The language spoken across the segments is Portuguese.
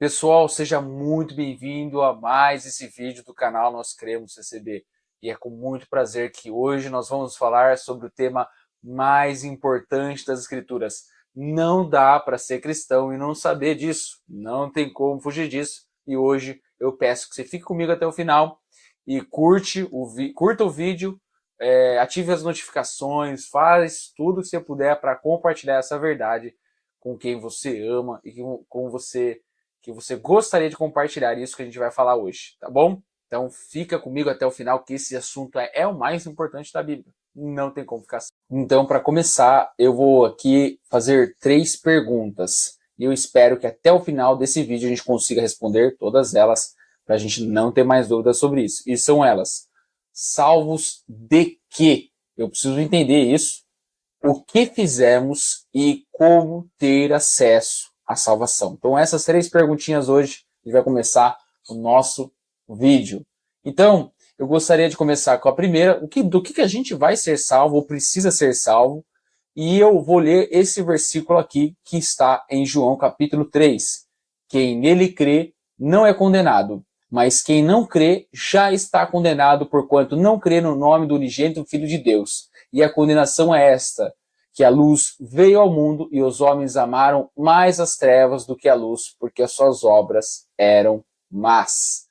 Pessoal, seja muito bem-vindo a mais esse vídeo do canal Nós Cremos CCB. E é com muito prazer que hoje nós vamos falar sobre o tema mais importante das Escrituras. Não dá para ser cristão e não saber disso. Não tem como fugir disso. E hoje eu peço que você fique comigo até o final e curta o vídeo, ative as notificações, faz tudo que você puder para compartilhar essa verdade com quem você ama e com você que você gostaria de compartilhar isso que a gente vai falar hoje, tá bom? Então fica comigo até o final, que esse assunto é o mais importante da Bíblia. Não tem como ficar assim. Então, para começar, eu vou aqui fazer 3 perguntas. E eu espero que até o final desse vídeo a gente consiga responder todas elas, para a gente não ter mais dúvidas sobre isso. E são elas: salvos de quê? Eu preciso entender isso. O que fizemos e como ter acesso à salvação. Então essas 3 perguntinhas hoje, a gente vai começar o nosso vídeo. Então, eu gostaria de começar com a primeira, do que a gente vai ser salvo, ou precisa ser salvo, e eu vou ler esse versículo aqui, que está em João capítulo 3. Quem nele crê não é condenado, mas quem não crê já está condenado, porquanto não crê no nome do unigênito Filho de Deus. E a condenação é esta, que a luz veio ao mundo e os homens amaram mais as trevas do que a luz, porque as suas obras eram más.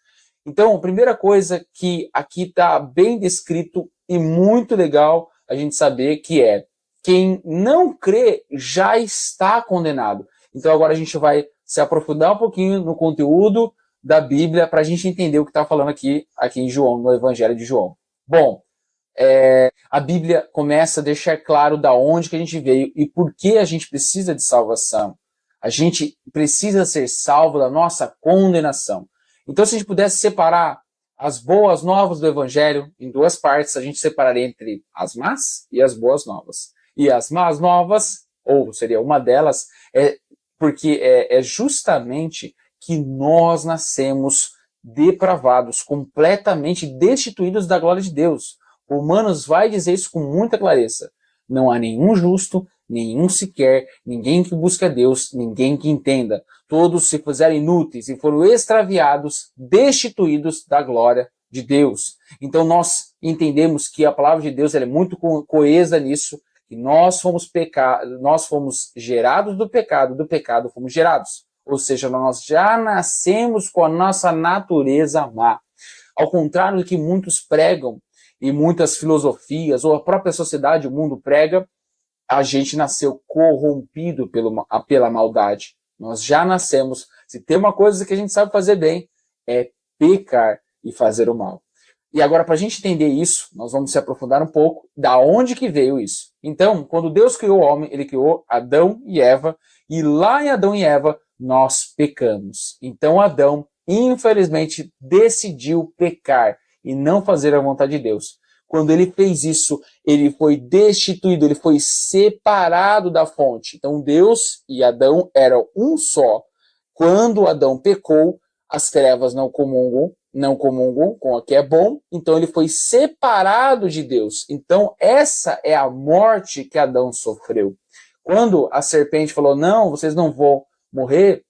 Então, a primeira coisa que aqui está bem descrito e muito legal a gente saber que é: quem não crê já está condenado. Então agora a gente vai se aprofundar um pouquinho no conteúdo da Bíblia para a gente entender o que está falando aqui em João, no Evangelho de João. Bom, a Bíblia começa a deixar claro da onde que a gente veio e por que a gente precisa de salvação. A gente precisa ser salvo da nossa condenação. Então, se a gente pudesse separar as boas novas do Evangelho em 2 partes, a gente separaria entre as más e as boas novas. E as más novas, ou seria uma delas, porque é justamente que nós nascemos depravados, completamente destituídos da glória de Deus. Romanos vai dizer isso com muita clareza. Não há nenhum justo, nenhum sequer, ninguém que busque a Deus, ninguém que entenda. Todos se fizeram inúteis e foram extraviados, destituídos da glória de Deus. Então nós entendemos que a palavra de Deus é muito coesa nisso, que nós fomos gerados do pecado fomos gerados. Ou seja, nós já nascemos com a nossa natureza má. Ao contrário do que muitos pregam, e muitas filosofias, ou a própria sociedade, o mundo prega, a gente nasceu corrompido pela maldade. Nós já nascemos. Se tem uma coisa que a gente sabe fazer bem, é pecar e fazer o mal. E agora, para a gente entender isso, nós vamos se aprofundar um pouco da onde que veio isso. Então, quando Deus criou o homem, ele criou Adão e Eva, e lá em Adão e Eva, nós pecamos. Então, Adão, infelizmente, decidiu pecar e não fazer a vontade de Deus. Quando ele fez isso, ele foi destituído, ele foi separado da fonte. Então Deus e Adão eram um só. Quando Adão pecou, as trevas não comungam com o que é bom, então ele foi separado de Deus. Então essa é a morte que Adão sofreu. Quando a serpente falou: não, vocês não vão morrer,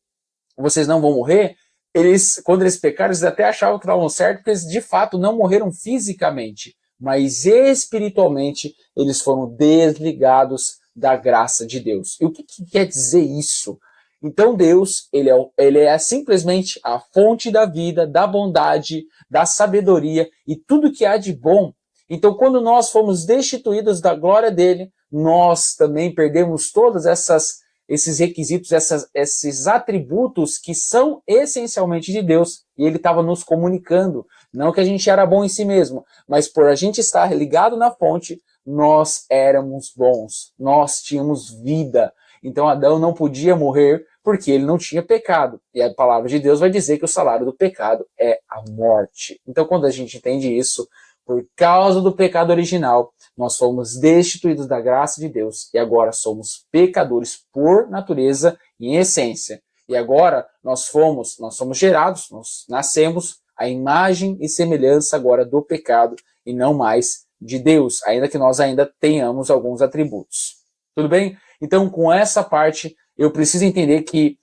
quando eles pecaram, eles até achavam que estavam certos, porque eles de fato não morreram fisicamente, mas espiritualmente eles foram desligados da graça de Deus. E o que quer dizer isso? Então Deus, ele é simplesmente a fonte da vida, da bondade, da sabedoria e tudo que há de bom. Então quando nós fomos destituídos da glória dele, nós também perdemos todas esses requisitos, esses atributos que são essencialmente de Deus, e ele estava nos comunicando. Não que a gente era bom em si mesmo, mas por a gente estar ligado na fonte, nós éramos bons, nós tínhamos vida. Então Adão não podia morrer porque ele não tinha pecado. E a palavra de Deus vai dizer que o salário do pecado é a morte. Então quando a gente entende isso, por causa do pecado original, nós fomos destituídos da graça de Deus e agora somos pecadores por natureza e em essência. E agora nós somos gerados, nós nascemos à imagem e semelhança agora do pecado e não mais de Deus, ainda que nós ainda tenhamos alguns atributos. Tudo bem? Então, com essa parte, eu preciso entender que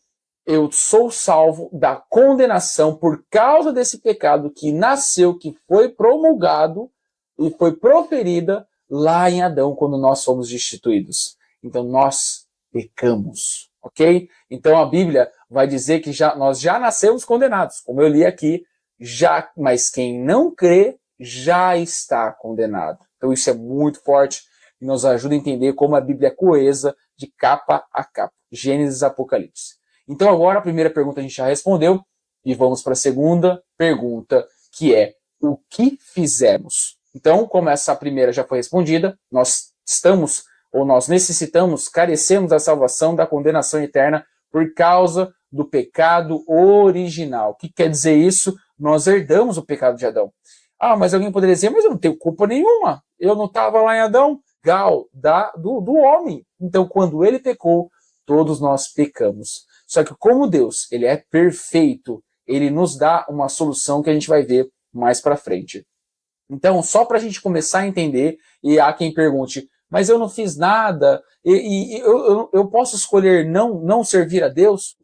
eu sou salvo da condenação por causa desse pecado que nasceu, que foi promulgado e foi proferida lá em Adão, quando nós fomos destituídos. Então nós pecamos, ok? Então a Bíblia vai dizer que nós já nascemos condenados, como eu li aqui, mas quem não crê já está condenado. Então isso é muito forte e nos ajuda a entender como a Bíblia é coesa de capa a capa. Gênesis e Apocalipse. Então agora a primeira pergunta a gente já respondeu e vamos para a segunda pergunta, que é: o que fizemos? Então, como essa primeira já foi respondida, nós necessitamos, carecemos da salvação da condenação eterna por causa do pecado original. O que quer dizer isso? Nós herdamos o pecado de Adão. Ah, mas alguém poderia dizer, mas eu não tenho culpa nenhuma. Eu não estava lá em Adão. Do homem. Então, quando ele pecou, todos nós pecamos. Só que como Deus, ele é perfeito, ele nos dá uma solução que a gente vai ver mais para frente. Então, só para a gente começar a entender, e há quem pergunte, mas eu não fiz nada, eu posso escolher não servir a Deus?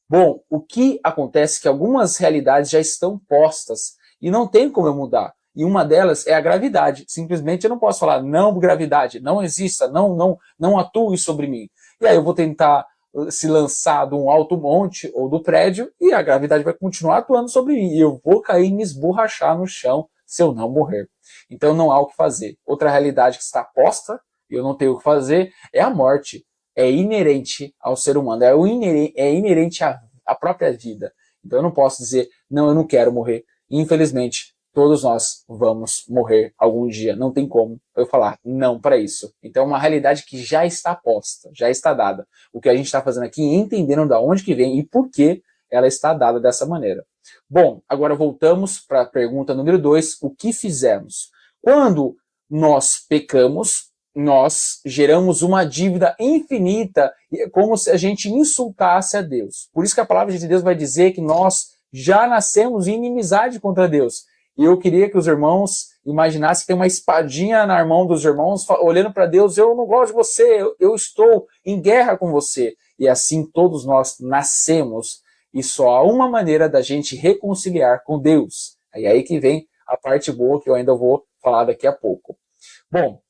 Bom, o que acontece é que algumas realidades já estão postas e não tem como eu mudar. E uma delas é a gravidade. Simplesmente eu não posso falar, não, gravidade, não exista, não atue sobre mim. E aí eu vou tentar se lançar de um alto monte ou do prédio e a gravidade vai continuar atuando sobre mim. E eu vou cair e me esborrachar no chão se eu não morrer. Então não há o que fazer. Outra realidade que está posta, e eu não tenho o que fazer, é a morte. É inerente ao ser humano, é inerente à própria vida. Então eu não posso dizer, não, eu não quero morrer. Infelizmente, todos nós vamos morrer algum dia. Não tem como eu falar não para isso. Então é uma realidade que já está posta, já está dada. O que a gente está fazendo aqui é entendendo de onde que vem e por que ela está dada dessa maneira. Bom, agora voltamos para a pergunta número 2. O que fizemos? Quando nós pecamos, nós geramos uma dívida infinita, como se a gente insultasse a Deus. Por isso que a palavra de Deus vai dizer que nós já nascemos em inimizade contra Deus. E eu queria que os irmãos imaginassem que tem uma espadinha na mão dos irmãos, olhando para Deus, eu não gosto de você, eu estou em guerra com você. E assim todos nós nascemos, e só há uma maneira da gente reconciliar com Deus. É aí que vem a parte boa que eu ainda vou falar daqui a pouco. Bom,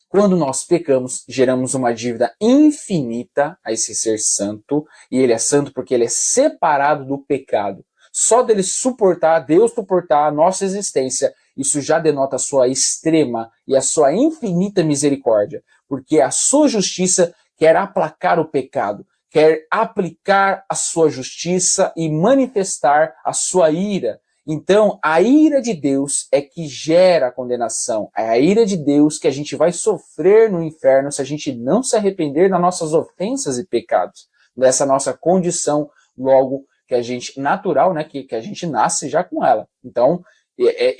quando nós pecamos, geramos uma dívida infinita a esse ser santo, e ele é santo porque ele é separado do pecado. Só dele suportar, Deus suportar a nossa existência, isso já denota a sua extrema e a sua infinita misericórdia, porque a sua justiça quer aplacar o pecado, quer aplicar a sua justiça e manifestar a sua ira. Então, a ira de Deus é que gera a condenação. É a ira de Deus que a gente vai sofrer no inferno se a gente não se arrepender das nossas ofensas e pecados, dessa nossa condição logo que a gente, natural, né, que a gente nasce já com ela. Então,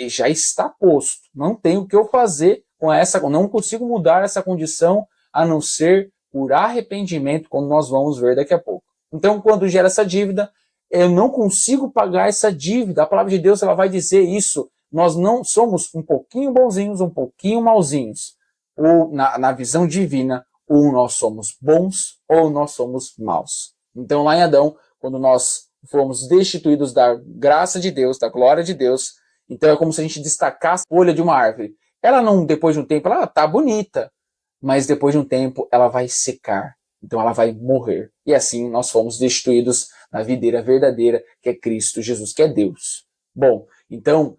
já está posto. Não tem o que eu fazer com essa, não consigo mudar essa condição a não ser por arrependimento, como nós vamos ver daqui a pouco. Então, quando gera essa dívida, eu não consigo pagar essa dívida. A palavra de Deus ela vai dizer isso. Nós não somos um pouquinho bonzinhos, um pouquinho malzinhos. Ou na visão divina, ou nós somos bons, ou nós somos maus. Então, lá em Adão, quando nós fomos destituídos da graça de Deus, da glória de Deus, então é como se a gente destacasse a folha de uma árvore. Ela não, depois de um tempo, ela tá bonita, mas depois de um tempo ela vai secar. Então ela vai morrer. E assim nós fomos destituídos na videira verdadeira, que é Cristo Jesus, que é Deus. Bom, então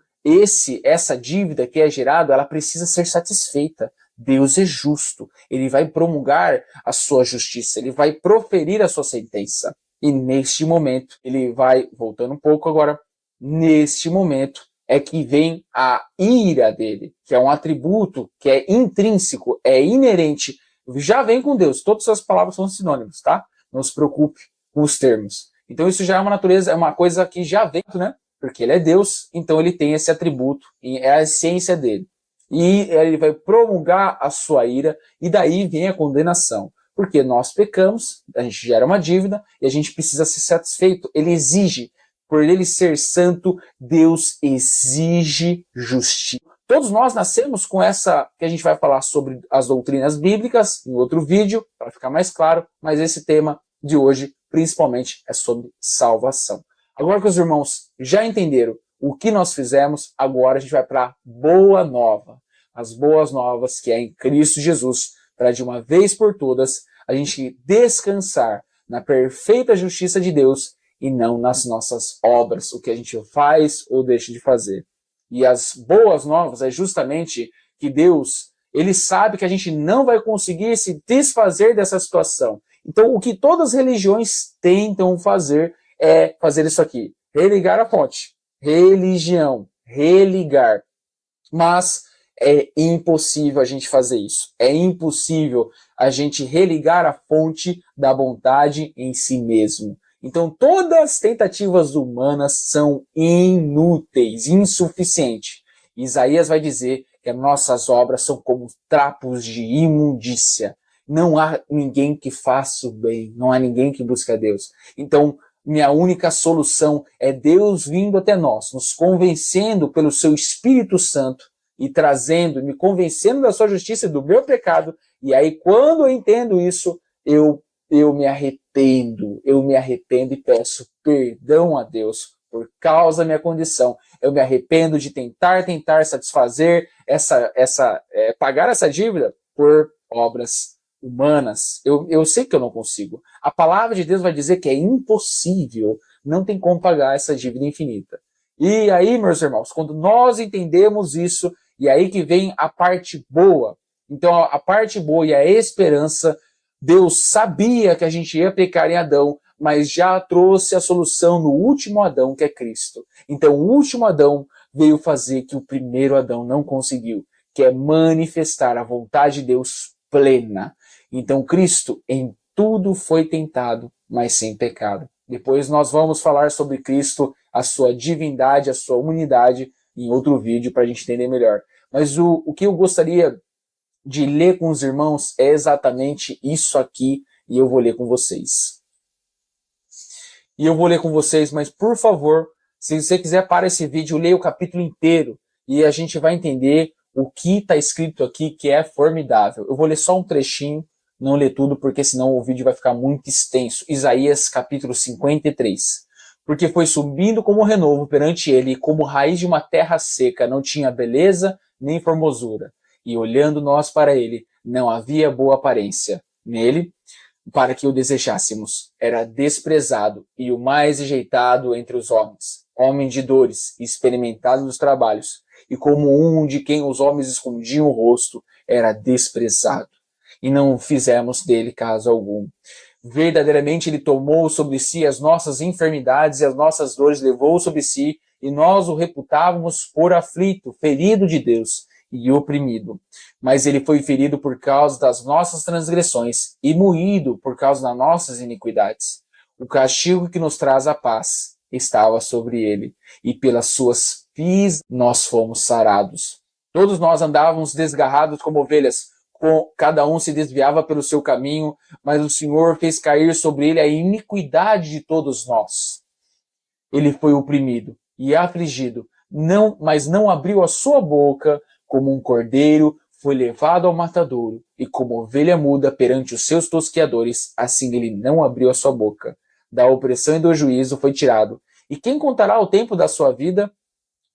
essa dívida que é gerada, ela precisa ser satisfeita. Deus é justo. Ele vai promulgar a sua justiça. Ele vai proferir a sua sentença. E neste momento, ele vai, voltando um pouco agora, neste momento é que vem a ira dele, que é um atributo que é intrínseco, é inerente, já vem com Deus. Todas as palavras são sinônimos, tá? Não se preocupe com os termos. Então isso já é uma natureza, é uma coisa que já vem, né? Porque ele é Deus, então ele tem esse atributo, é a essência dele. E ele vai promulgar a sua ira, e daí vem a condenação. Porque nós pecamos, a gente gera uma dívida, e a gente precisa ser satisfeito. Ele exige, por ele ser santo, Deus exige justiça. Todos nós nascemos com essa, que a gente vai falar sobre as doutrinas bíblicas, em outro vídeo, para ficar mais claro, mas esse tema de hoje principalmente é sobre salvação. Agora que os irmãos já entenderam o que nós fizemos, agora a gente vai para a boa nova. As boas novas que é em Cristo Jesus, para de uma vez por todas a gente descansar na perfeita justiça de Deus e não nas nossas obras, o que a gente faz ou deixa de fazer. E as boas novas é justamente que Deus, ele sabe que a gente não vai conseguir se desfazer dessa situação. Então, o que todas as religiões tentam fazer é fazer isso aqui, religar a fonte. Religião, religar. Mas é impossível a gente fazer isso. É impossível a gente religar a fonte da bondade em si mesmo. Então, todas as tentativas humanas são inúteis, insuficientes. Isaías vai dizer que as nossas obras são como trapos de imundícia. Não há ninguém que faça o bem, não há ninguém que busque a Deus. Então, minha única solução é Deus vindo até nós, nos convencendo pelo seu Espírito Santo e trazendo, me convencendo da sua justiça e do meu pecado. E aí, quando eu entendo isso, eu me arrependo e peço perdão a Deus por causa da minha condição. Eu me arrependo de tentar satisfazer pagar essa dívida por obras humanas. Eu sei que eu não consigo. A palavra de Deus vai dizer que é impossível, não tem como pagar essa dívida infinita. E aí, meus irmãos, quando nós entendemos isso, e aí que vem a parte boa. Então, a parte boa e a esperança, Deus sabia que a gente ia pecar em Adão, mas já trouxe a solução no último Adão, que é Cristo. Então, o último Adão veio fazer que o primeiro Adão não conseguiu, que é manifestar a vontade de Deus plena. Então, Cristo em tudo foi tentado, mas sem pecado. Depois nós vamos falar sobre Cristo, a sua divindade, a sua humanidade, em outro vídeo para a gente entender melhor. Mas o que eu gostaria de ler com os irmãos é exatamente isso aqui, e eu vou ler com vocês. E eu vou ler com vocês, mas por favor, se você quiser parar esse vídeo, leia o capítulo inteiro, e a gente vai entender o que está escrito aqui, que é formidável. Eu vou ler só um trechinho, não ler tudo, porque senão o vídeo vai ficar muito extenso. Isaías capítulo 53. Porque foi subindo como renovo perante ele, e como raiz de uma terra seca, não tinha beleza nem formosura. E olhando nós para ele, não havia boa aparência nele, para que o desejássemos. Era desprezado e o mais rejeitado entre os homens, homem de dores, experimentado nos trabalhos, e como um de quem os homens escondiam o rosto, era desprezado. E não fizemos dele caso algum. Verdadeiramente ele tomou sobre si as nossas enfermidades e as nossas dores levou sobre si, e nós o reputávamos por aflito, ferido de Deus e oprimido. Mas ele foi ferido por causa das nossas transgressões e moído por causa das nossas iniquidades. O castigo que nos traz a paz estava sobre ele, e pelas suas pisadas nós fomos sarados. Todos nós andávamos desgarrados como ovelhas, cada um se desviava pelo seu caminho, mas o Senhor fez cair sobre ele a iniquidade de todos nós. Ele foi oprimido e afligido, mas não abriu a sua boca. Como um cordeiro foi levado ao matadouro, e como ovelha muda perante os seus tosqueadores, assim ele não abriu a sua boca. Da opressão e do juízo foi tirado. E quem contará o tempo da sua vida?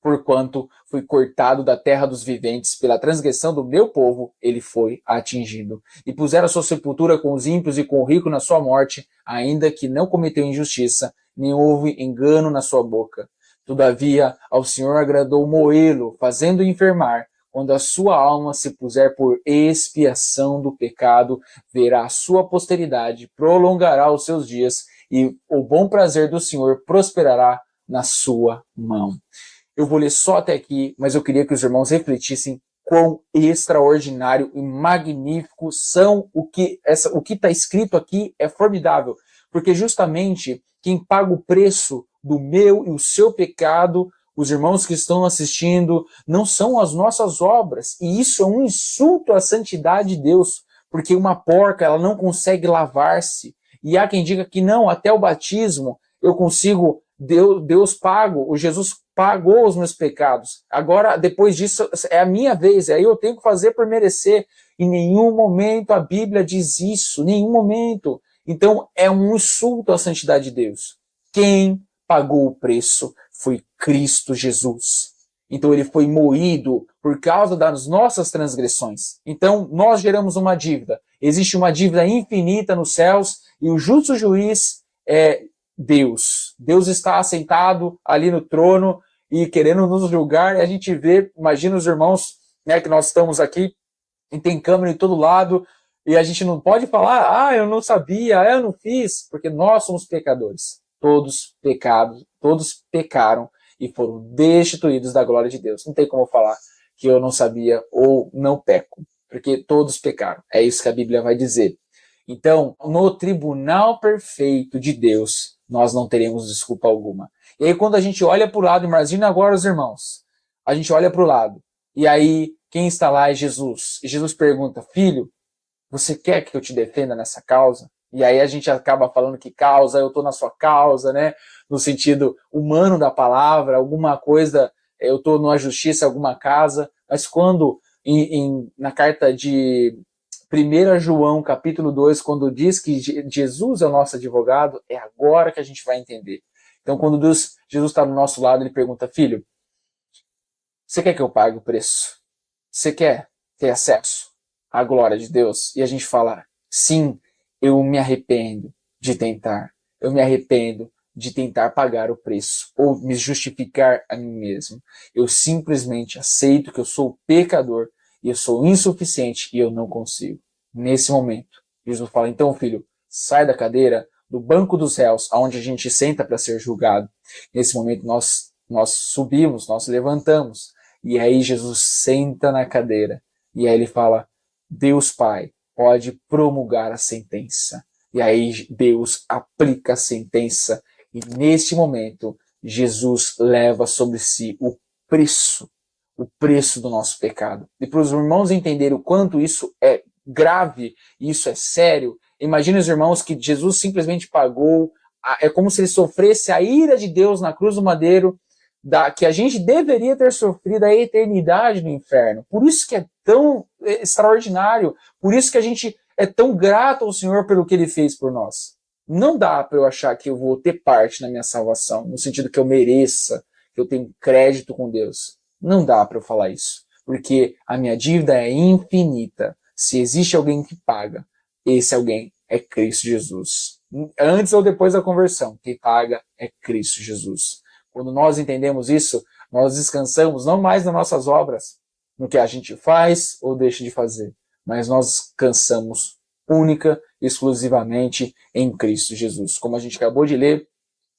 Porquanto foi cortado da terra dos viventes, pela transgressão do meu povo, ele foi atingido. E puseram a sua sepultura com os ímpios e com o rico na sua morte, ainda que não cometeu injustiça, nem houve engano na sua boca. Todavia, ao Senhor agradou moê-lo, fazendo-o enfermar. Quando a sua alma se puser por expiação do pecado, verá a sua posteridade, prolongará os seus dias, e o bom prazer do Senhor prosperará na sua mão. Eu vou ler só até aqui, mas eu queria que os irmãos refletissem quão extraordinário e magnífico são o que está escrito aqui é formidável, porque justamente quem paga o preço do meu e o seu pecado, os irmãos que estão assistindo, não são as nossas obras, e isso é um insulto à santidade de Deus, porque uma porca ela não consegue lavar-se, e há quem diga que não, até o batismo eu consigo, Deus pago, o Jesus pagou os meus pecados, agora depois disso é a minha vez, aí eu tenho que fazer por merecer. Em nenhum momento a Bíblia diz isso, nenhum momento. Então é um insulto à santidade de Deus. Quem pagou o preço foi Cristo Jesus. Então ele foi moído por causa das nossas transgressões. Então nós geramos uma dívida. Existe uma dívida infinita nos céus e o justo juiz é Deus. Deus está assentado ali no trono e querendo nos julgar. E a gente vê, imagina os irmãos, né, que nós estamos aqui e tem câmera em todo lado e a gente não pode falar, eu não sabia, eu não fiz, porque nós somos pecadores. Todos pecaram e foram destituídos da glória de Deus. Não tem como falar que eu não sabia ou não peco, porque todos pecaram. É isso que a Bíblia vai dizer. Então, no tribunal perfeito de Deus, nós não teremos desculpa alguma. E aí, quando a gente olha para o lado, imagina agora os irmãos, a gente olha para o lado, e aí quem está lá é Jesus. E Jesus pergunta, filho, você quer que eu te defenda nessa causa? E aí a gente acaba falando que causa, eu estou na sua causa, né? No sentido humano da palavra, alguma coisa, eu estou numa justiça, alguma casa. Mas quando, na carta de 1 João, capítulo 2, quando diz que Jesus é o nosso advogado, é agora que a gente vai entender. Então, quando Jesus está do nosso lado, ele pergunta, filho, você quer que eu pague o preço? Você quer ter acesso à glória de Deus? E a gente fala, sim, eu me arrependo de tentar. Eu me arrependo de tentar pagar o preço ou me justificar a mim mesmo. Eu simplesmente aceito que eu sou pecador e eu sou insuficiente e eu não consigo. Nesse momento, Jesus fala, então, filho, sai da cadeira, do banco dos réus, onde a gente senta para ser julgado. Nesse momento, nós subimos, nós levantamos. E aí Jesus senta na cadeira. E aí ele fala, Deus Pai pode promulgar a sentença. E aí Deus aplica a sentença. E neste momento, Jesus leva sobre si o preço do nosso pecado. E para os irmãos entenderem o quanto isso é grave, isso é sério, imagine os irmãos que Jesus simplesmente pagou, é como se ele sofresse a ira de Deus na cruz do madeiro, que a gente deveria ter sofrido a eternidade no inferno. Por isso que é tão extraordinário, por isso que a gente é tão grato ao Senhor pelo que Ele fez por nós. Não dá para eu achar que eu vou ter parte na minha salvação, no sentido que eu mereça, que eu tenho crédito com Deus. Não dá para eu falar isso, porque a minha dívida é infinita. Se existe alguém que paga, esse alguém é Cristo Jesus. Antes ou depois da conversão, quem paga é Cristo Jesus. Quando nós entendemos isso, nós descansamos não mais nas nossas obras, no que a gente faz ou deixa de fazer, mas nós descansamos única e exclusivamente em Cristo Jesus. Como a gente acabou de ler,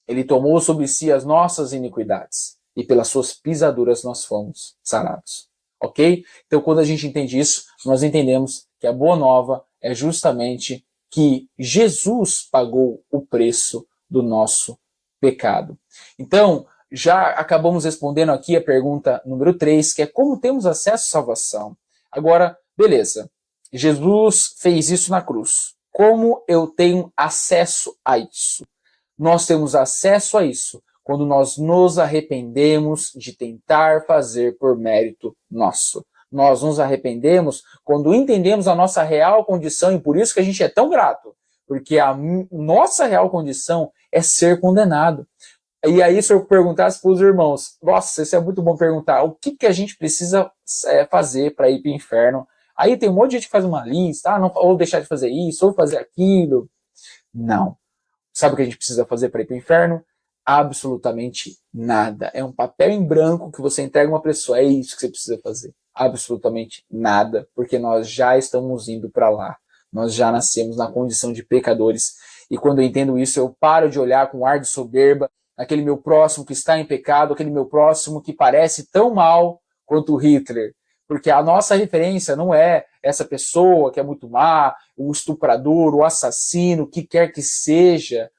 Ele tomou sobre si as nossas iniquidades e pelas suas pisaduras nós fomos sarados. Ok? Então, quando a gente entende isso, nós entendemos que a boa nova é justamente que Jesus pagou o preço do nosso pecado. Então, já acabamos respondendo aqui a pergunta número 3, que é como temos acesso à salvação. Agora, beleza, Jesus fez isso na cruz. Como eu tenho acesso a isso? Nós temos acesso a isso quando nós nos arrependemos de tentar fazer por mérito nosso. Nós nos arrependemos quando entendemos a nossa real condição e por isso que a gente é tão grato, porque a nossa real condição é ser condenado. E aí, se eu perguntasse para os irmãos, nossa, isso é muito bom perguntar, o que a gente precisa fazer para ir para o inferno? Aí tem um monte de gente que faz uma lista, não, ou deixar de fazer isso, ou fazer aquilo. Não. Sabe o que a gente precisa fazer para ir para o inferno? Absolutamente nada. É um papel em branco que você entrega a uma pessoa, é isso que você precisa fazer. Absolutamente nada, porque nós já estamos indo para lá. Nós já nascemos na condição de pecadores. E quando eu entendo isso, eu paro de olhar com ar de soberba, aquele meu próximo que está em pecado, aquele meu próximo que parece tão mal quanto Hitler. Porque a nossa referência não é essa pessoa que é muito má, o estuprador, o assassino, o que quer que seja.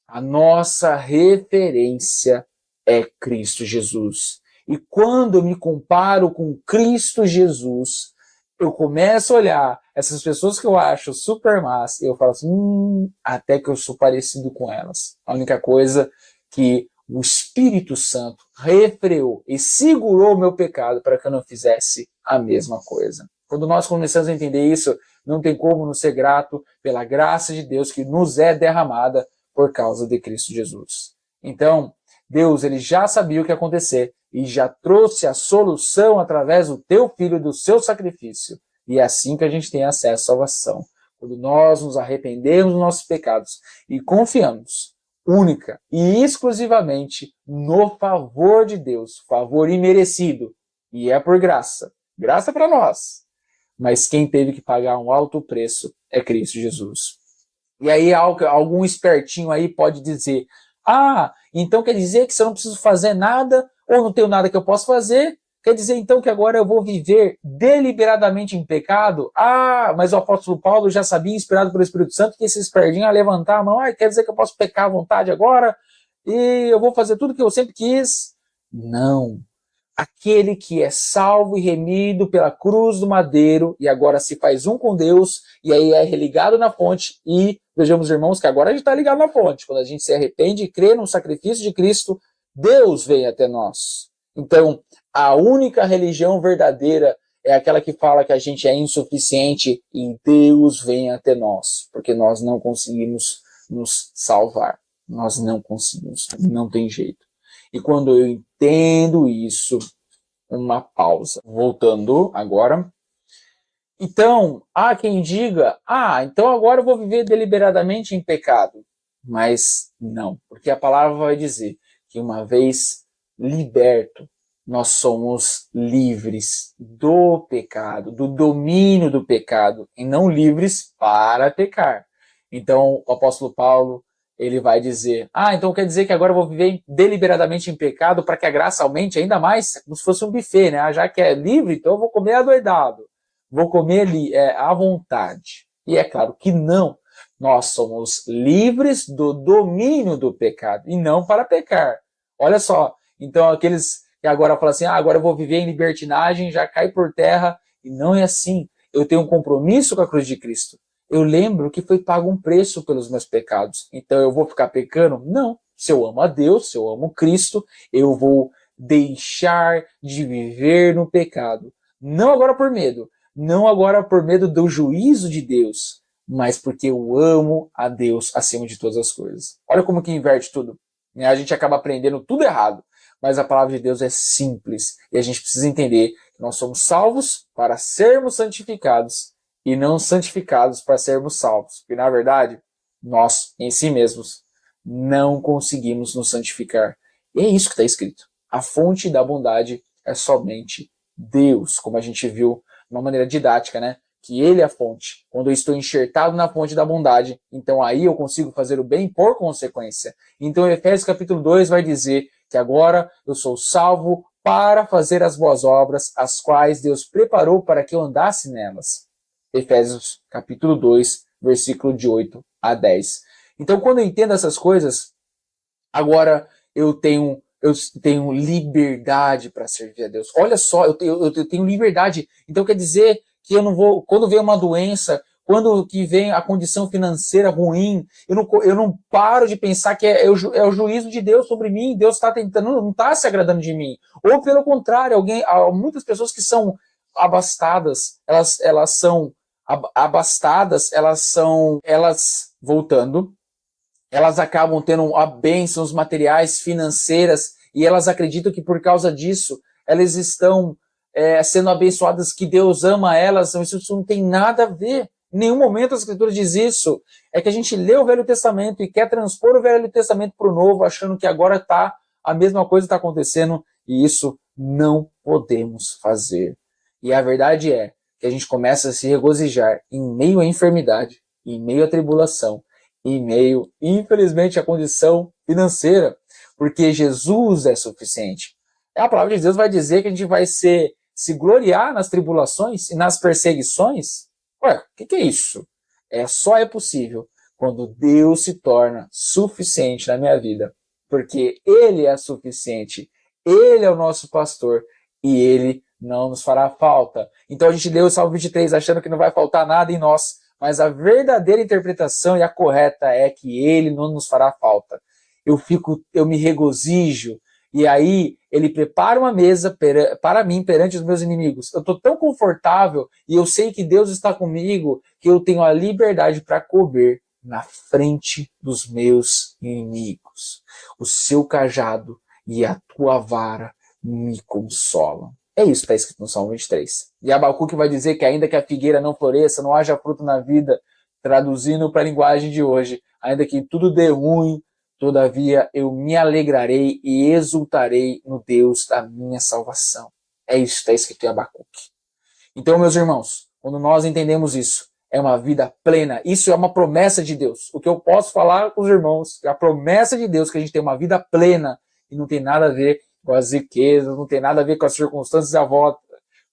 A nossa referência é Cristo Jesus. E quando eu me comparo com Cristo Jesus, eu começo a olhar essas pessoas que eu acho super más, e eu falo assim, até que eu sou parecido com elas. A única coisa que o Espírito Santo refreou e segurou o meu pecado para que eu não fizesse a mesma coisa. Quando nós começamos a entender isso, não tem como não ser grato pela graça de Deus que nos é derramada por causa de Cristo Jesus. Então, Deus ele já sabia o que ia acontecer e já trouxe a solução através do teu filho, do seu sacrifício. E é assim que a gente tem acesso à salvação. Quando nós nos arrependemos dos nossos pecados e confiamos única e exclusivamente no favor de Deus, favor imerecido, e é por graça, graça para nós. Mas quem teve que pagar um alto preço é Cristo Jesus. E aí algum espertinho aí pode dizer, então quer dizer que se eu não preciso fazer nada, ou não tenho nada que eu possa fazer, quer dizer então que agora eu vou viver deliberadamente em pecado? Mas o apóstolo Paulo já sabia, inspirado pelo Espírito Santo, que esse espertinho ia levantar a mão, quer dizer que eu posso pecar à vontade agora? E eu vou fazer tudo que eu sempre quis? Não. Aquele que é salvo e remido pela cruz do madeiro e agora se faz um com Deus e aí é religado na fonte e vejamos, irmãos, que agora a gente está ligado na fonte. Quando a gente se arrepende e crê no sacrifício de Cristo, Deus vem até nós. Então, a única religião verdadeira é aquela que fala que a gente é insuficiente e Deus vem até nós, porque nós não conseguimos nos salvar. Nós não conseguimos, não tem jeito. E quando eu entendo isso, uma pausa. Voltando agora. Então, há quem diga, então agora eu vou viver deliberadamente em pecado. Mas não, porque a palavra vai dizer que uma vez liberto, nós somos livres do pecado, do domínio do pecado, e não livres para pecar. Então, o apóstolo Paulo, ele vai dizer, então quer dizer que agora eu vou viver deliberadamente em pecado para que a graça aumente ainda mais, como se fosse um buffet, né? Já que é livre, então eu vou comer adoidado, vou comer ali à vontade. E é claro que não, nós somos livres do domínio do pecado e não para pecar. Olha só, então aqueles que agora falam assim, agora eu vou viver em libertinagem, já cai por terra, e não é assim. Eu tenho um compromisso com a cruz de Cristo. Eu lembro que foi pago um preço pelos meus pecados. Então eu vou ficar pecando? Não. Se eu amo a Deus, se eu amo Cristo, eu vou deixar de viver no pecado. Não agora por medo. Não agora por medo do juízo de Deus. Mas porque eu amo a Deus acima de todas as coisas. Olha como que inverte tudo. A gente acaba aprendendo tudo errado. Mas a palavra de Deus é simples. E a gente precisa entender que nós somos salvos para sermos santificados. E não santificados para sermos salvos. Porque, na verdade, nós, em si mesmos, não conseguimos nos santificar. E é isso que está escrito. A fonte da bondade é somente Deus, como a gente viu de uma maneira didática, né? Que Ele é a fonte. Quando eu estou enxertado na fonte da bondade, então aí eu consigo fazer o bem por consequência. Então, Efésios capítulo 2 vai dizer que agora eu sou salvo para fazer as boas obras, as quais Deus preparou para que eu andasse nelas. Efésios capítulo 2, versículo de 8 a 10. Então, quando eu entendo essas coisas, agora eu tenho liberdade para servir a Deus. Olha só, eu tenho liberdade. Então, quer dizer que eu não vou, quando vem uma doença, quando que vem a condição financeira ruim, eu não paro de pensar que é o juízo de Deus sobre mim, Deus está tentando, não está se agradando de mim. Ou, pelo contrário, muitas pessoas que são abastadas, elas são abastadas, voltando, elas acabam tendo a bênçãos materiais, financeiras, e elas acreditam que por causa disso, elas estão sendo abençoadas, que Deus ama elas, isso não tem nada a ver. Em nenhum momento a Escritura diz isso. É que a gente lê o Velho Testamento e quer transpor o Velho Testamento para o Novo, achando que agora a mesma coisa está acontecendo, e isso não podemos fazer. E a verdade é que a gente começa a se regozijar em meio à enfermidade, em meio à tribulação, em meio, infelizmente, à condição financeira, porque Jesus é suficiente. A palavra de Deus vai dizer que a gente vai se gloriar nas tribulações e nas perseguições. Ué, o que é isso? Só é possível quando Deus se torna suficiente na minha vida, porque Ele é suficiente, Ele é o nosso pastor e Ele não nos fará falta. Então a gente leu o Salmo 23 achando que não vai faltar nada em nós, mas a verdadeira interpretação e a correta é que Ele não nos fará falta. Eu me regozijo, E aí ele prepara uma mesa para mim perante os meus inimigos. Eu estou tão confortável e eu sei que Deus está comigo que eu tenho a liberdade para comer na frente dos meus inimigos. O seu cajado e a tua vara me consolam. É isso que está escrito no Salmo 23. E Abacuque vai dizer que ainda que a figueira não floresça, não haja fruto na vida, traduzindo para a linguagem de hoje, ainda que tudo dê ruim, todavia eu me alegrarei e exultarei no Deus da minha salvação. É isso que está escrito em Abacuque. Então, meus irmãos, quando nós entendemos isso, é uma vida plena. Isso é uma promessa de Deus. O que eu posso falar com os irmãos é a promessa de Deus que a gente tem uma vida plena e não tem nada a ver com as riquezas, não tem nada a ver com as circunstâncias à volta,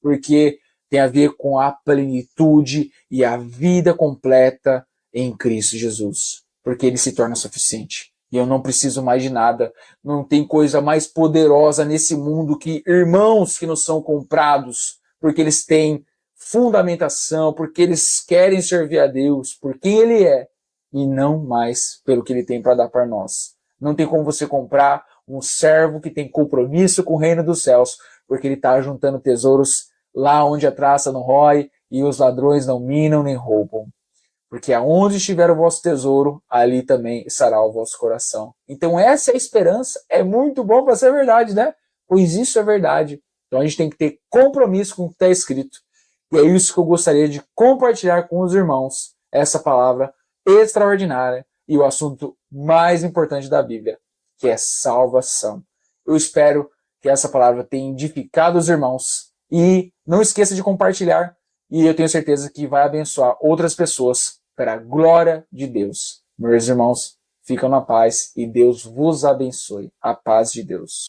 porque tem a ver com a plenitude e a vida completa em Cristo Jesus, porque ele se torna suficiente. E eu não preciso mais de nada. Não tem coisa mais poderosa nesse mundo que irmãos que não são comprados, porque eles têm fundamentação, porque eles querem servir a Deus, por quem ele é, e não mais pelo que ele tem para dar para nós. Não tem como você comprar um servo que tem compromisso com o reino dos céus, porque ele está juntando tesouros lá onde a traça não rói e os ladrões não minam nem roubam. Porque aonde estiver o vosso tesouro, ali também estará o vosso coração. Então essa é a esperança. É muito bom para ser verdade, né? Pois isso é verdade. Então a gente tem que ter compromisso com o que está escrito. E é isso que eu gostaria de compartilhar com os irmãos. Essa palavra extraordinária e o assunto mais importante da Bíblia, que é salvação. Eu espero que essa palavra tenha edificado os irmãos. E não esqueça de compartilhar. E eu tenho certeza que vai abençoar outras pessoas para a glória de Deus. Meus irmãos, ficam na paz e Deus vos abençoe. A paz de Deus.